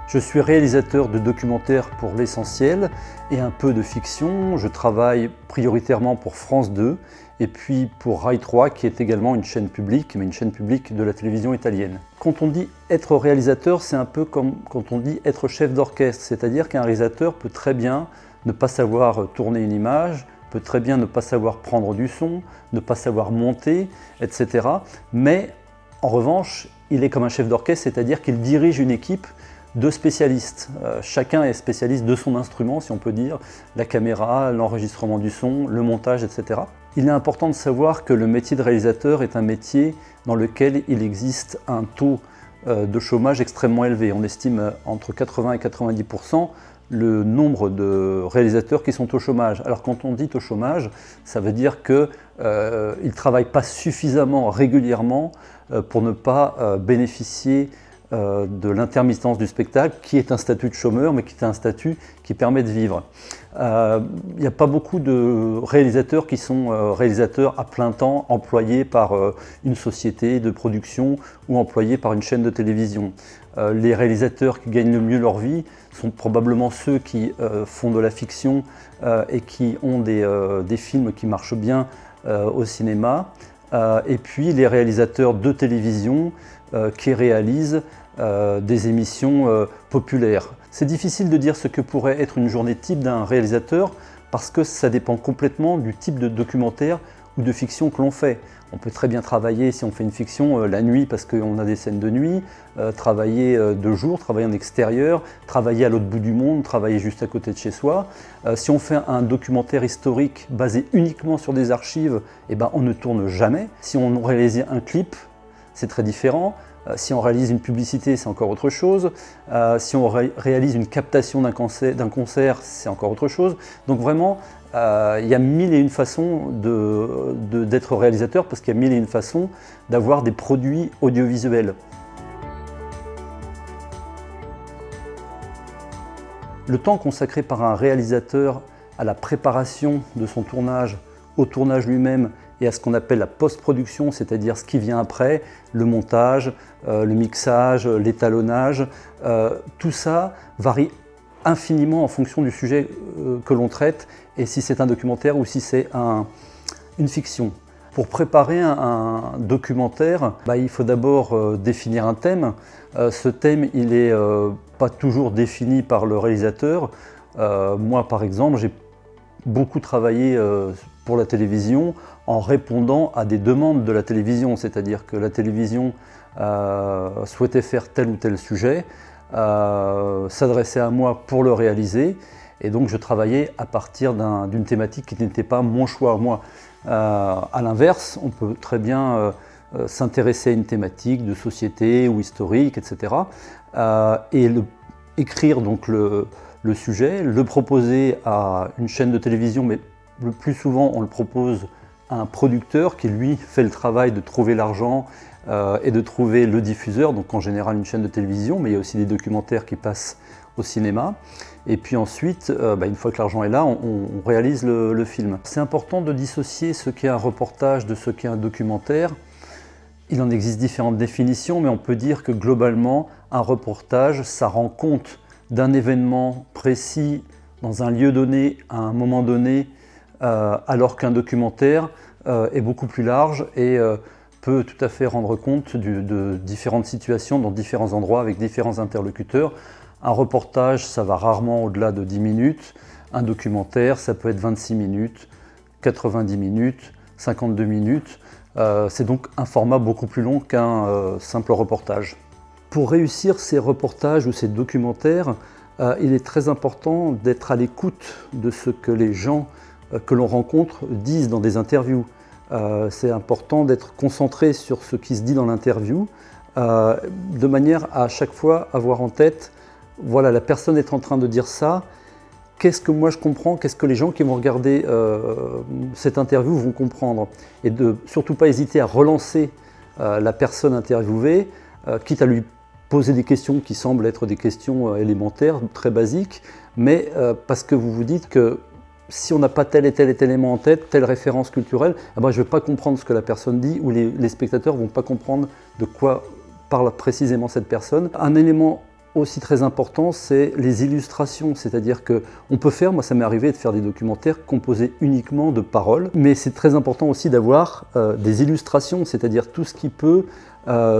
Je suis réalisateur de documentaires pour l'essentiel et un peu de fiction. Je travaille prioritairement pour France 2 et puis pour Rai 3 qui est également une chaîne publique, mais une chaîne publique de la télévision italienne. Quand on dit être réalisateur, c'est un peu comme quand on dit être chef d'orchestre, c'est-à-dire qu'un réalisateur peut très bien ne pas savoir tourner une image, peut très bien ne pas savoir prendre du son, ne pas savoir monter, etc. Mais en revanche, il est comme un chef d'orchestre, c'est-à-dire qu'il dirige une équipe de spécialistes. Chacun est spécialiste de son instrument, si on peut dire, la caméra, l'enregistrement du son, le montage, etc. Il est important de savoir que le métier de réalisateur est un métier dans lequel il existe un taux de chômage extrêmement élevé. On estime entre 80 et 90% le nombre de réalisateurs qui sont au chômage. Alors quand on dit au chômage, ça veut dire qu'ils ne travaillent pas suffisamment régulièrement pour ne pas bénéficier de l'intermittence du spectacle, qui est un statut de chômeur, mais qui est un statut qui permet de vivre. Il n'y a pas beaucoup de réalisateurs qui sont réalisateurs à plein temps, employés par une société de production ou employés par une chaîne de télévision. Les réalisateurs qui gagnent le mieux leur vie sont probablement ceux qui font de la fiction et qui ont des films qui marchent bien au cinéma. Et puis les réalisateurs de télévision qui réalisent des émissions populaires. C'est difficile de dire ce que pourrait être une journée type d'un réalisateur parce que ça dépend complètement du type de documentaire ou de fiction que l'on fait. On peut très bien travailler, si on fait une fiction, la nuit parce qu'on a des scènes de nuit, travailler de jour, travailler en extérieur, travailler à l'autre bout du monde, travailler juste à côté de chez soi. Si on fait un documentaire historique basé uniquement sur des archives, eh ben, on ne tourne jamais. Si on réalise un clip, c'est très différent. Si on réalise une publicité, c'est encore autre chose. Si on réalise une captation d'un concert, c'est encore autre chose. Donc vraiment, il y a mille et une façons d'être réalisateur parce qu'il y a mille et une façons d'avoir des produits audiovisuels. Le temps consacré par un réalisateur à la préparation de son tournage, au tournage lui-même et à ce qu'on appelle la post-production, c'est-à-dire ce qui vient après, le montage, le mixage, l'étalonnage, tout ça varie infiniment en fonction du sujet que l'on traite et si c'est un documentaire ou si c'est une fiction. Pour préparer un documentaire, il faut d'abord définir un thème. Ce thème, il n'est pas toujours défini par le réalisateur. Moi, par exemple, j'ai beaucoup travaillé pour la télévision en répondant à des demandes de la télévision, c'est-à-dire que la télévision souhaitait faire tel ou tel sujet, s'adressait à moi pour le réaliser, et donc je travaillais à partir d'une thématique qui n'était pas mon choix. Moi, à l'inverse, on peut très bien s'intéresser à une thématique de société ou historique, etc. Et écrire donc le sujet, le proposer à une chaîne de télévision, mais le plus souvent on le propose à un producteur qui lui fait le travail de trouver l'argent et de trouver le diffuseur, donc en général une chaîne de télévision, mais il y a aussi des documentaires qui passent au cinéma. Et puis ensuite, une fois que l'argent est là, on réalise le film. C'est important de dissocier ce qu'est un reportage de ce qu'est un documentaire. Il en existe différentes définitions, mais on peut dire que globalement, un reportage, ça rend compte d'un événement précis dans un lieu donné, à un moment donné, alors qu'un documentaire est beaucoup plus large et peut tout à fait rendre compte de différentes situations dans différents endroits avec différents interlocuteurs. Un reportage, ça va rarement au-delà de 10 minutes. Un documentaire, ça peut être 26 minutes, 90 minutes, 52 minutes. C'est donc un format beaucoup plus long qu'un simple reportage. Pour réussir ces reportages ou ces documentaires, il est très important d'être à l'écoute de ce que les gens que l'on rencontre disent dans des interviews. C'est important d'être concentré sur ce qui se dit dans l'interview, de manière à chaque fois avoir en tête, voilà, la personne est en train de dire ça, qu'est-ce que moi je comprends, qu'est-ce que les gens qui vont regarder cette interview vont comprendre. Et de surtout pas hésiter à relancer la personne interviewée, quitte à lui poser des questions qui semblent être des questions élémentaires, très basiques, mais parce que vous vous dites que si on n'a pas tel et tel élément en tête, telle référence culturelle, je ne vais pas comprendre ce que la personne dit ou les spectateurs ne vont pas comprendre de quoi parle précisément cette personne. Un élément aussi très important, c'est les illustrations. C'est-à-dire qu'on peut faire, moi ça m'est arrivé de faire des documentaires composés uniquement de paroles, mais c'est très important aussi d'avoir des illustrations, c'est-à-dire tout ce qui peut,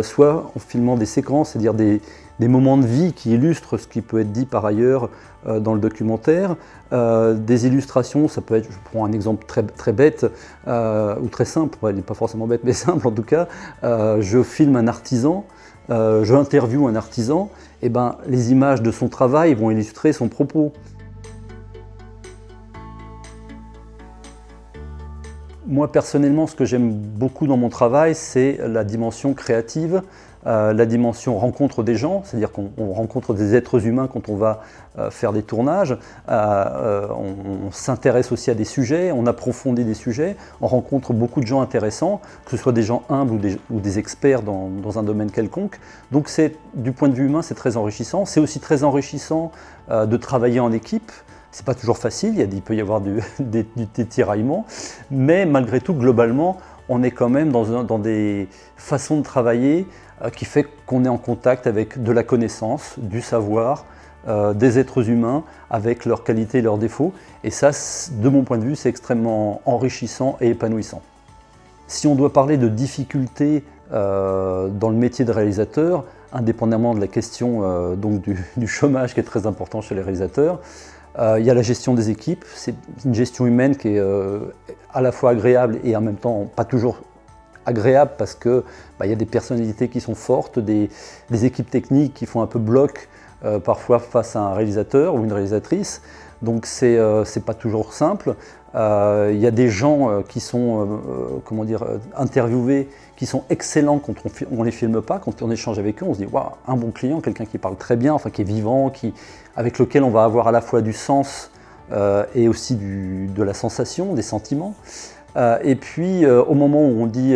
soit en filmant des séquences, c'est-à-dire des moments de vie qui illustrent ce qui peut être dit par ailleurs dans le documentaire. Des illustrations, ça peut être, je prends un exemple très bête ou très simple, il n'est pas forcément bête mais simple en tout cas, je filme un artisan, je interviewe un artisan, et ben, les images de son travail vont illustrer son propos. Moi personnellement, ce que j'aime beaucoup dans mon travail, c'est la dimension créative, la dimension rencontre des gens, c'est-à-dire qu'on rencontre des êtres humains quand on va faire des tournages, on s'intéresse aussi à des sujets, on approfondit des sujets, on rencontre beaucoup de gens intéressants, que ce soit des gens humbles ou des experts dans un domaine quelconque. Donc du point de vue humain, c'est très enrichissant. C'est aussi très enrichissant de travailler en équipe. C'est pas toujours facile, il peut y avoir des tiraillements, mais malgré tout, globalement, on est quand même dans des façons de travailler qui fait qu'on est en contact avec de la connaissance, du savoir, des êtres humains, avec leurs qualités et leurs défauts. Et ça, de mon point de vue, c'est extrêmement enrichissant et épanouissant. Si on doit parler de difficultés dans le métier de réalisateur, indépendamment de la question donc du chômage qui est très important chez les réalisateurs, il y a la gestion des équipes. C'est une gestion humaine qui est à la fois agréable et en même temps pas toujours agréable parce que y a des personnalités qui sont fortes, des équipes techniques qui font un peu bloc parfois face à un réalisateur ou une réalisatrice. Donc c'est pas toujours simple. Il y a des gens qui sont interviewés, qui sont excellents quand on les filme pas, quand on échange avec eux, on se dit waouh, un bon client, quelqu'un qui parle très bien, enfin qui est vivant, avec lequel on va avoir à la fois du sens et aussi de la sensation, des sentiments. Et puis au moment où on dit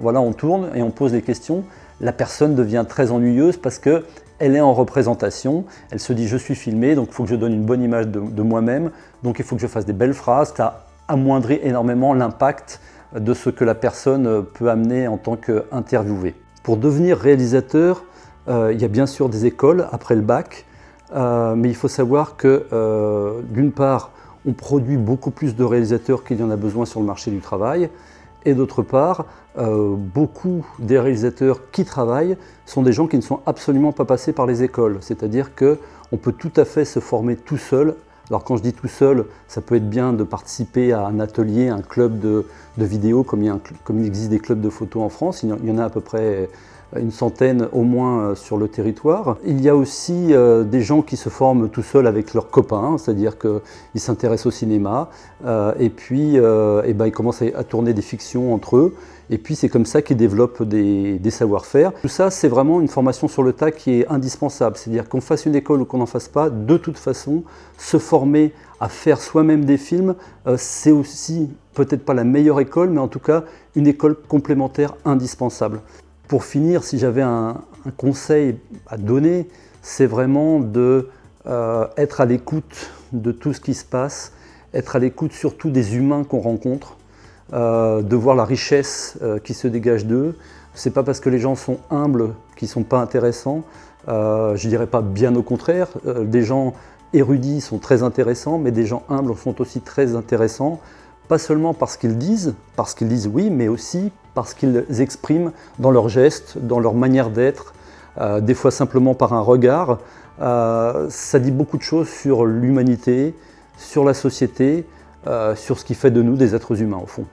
voilà, on tourne et on pose des questions, la personne devient très ennuyeuse parce que elle est en représentation, elle se dit je suis filmé, donc il faut que je donne une bonne image de moi-même, donc il faut que je fasse des belles phrases. Ça amoindrit énormément l'impact de ce que la personne peut amener en tant qu'interviewé. Pour devenir réalisateur, il y a bien sûr des écoles après le bac, mais il faut savoir que d'une part, on produit beaucoup plus de réalisateurs qu'il y en a besoin sur le marché du travail, et d'autre part, beaucoup des réalisateurs qui travaillent sont des gens qui ne sont absolument pas passés par les écoles. C'est-à-dire qu'on peut tout à fait se former tout seul. Alors quand je dis tout seul, ça peut être bien de participer à un atelier, un club de vidéo, comme il existe des clubs de photos en France. Il y en a à peu près une centaine au moins sur le territoire. Il y a aussi des gens qui se forment tout seuls avec leurs copains, c'est-à-dire qu'ils s'intéressent au cinéma et puis ils commencent à tourner des fictions entre eux. Et puis c'est comme ça qu'ils développent des savoir-faire. Tout ça, c'est vraiment une formation sur le tas qui est indispensable. C'est-à-dire qu'on fasse une école ou qu'on n'en fasse pas, de toute façon, se former à faire soi-même des films, c'est aussi peut-être pas la meilleure école, mais en tout cas une école complémentaire indispensable. Pour finir, si j'avais un conseil à donner, c'est vraiment d'être à l'écoute de tout ce qui se passe, être à l'écoute surtout des humains qu'on rencontre, de voir la richesse qui se dégage d'eux. C'est pas parce que les gens sont humbles qu'ils sont pas intéressants, je dirais pas, bien au contraire. Des gens érudits sont très intéressants, mais des gens humbles sont aussi très intéressants. Pas seulement parce qu'ils disent oui, mais aussi parce qu'ils expriment dans leurs gestes, dans leur manière d'être, des fois simplement par un regard. Ça dit beaucoup de choses sur l'humanité, sur la société, sur ce qui fait de nous des êtres humains au fond.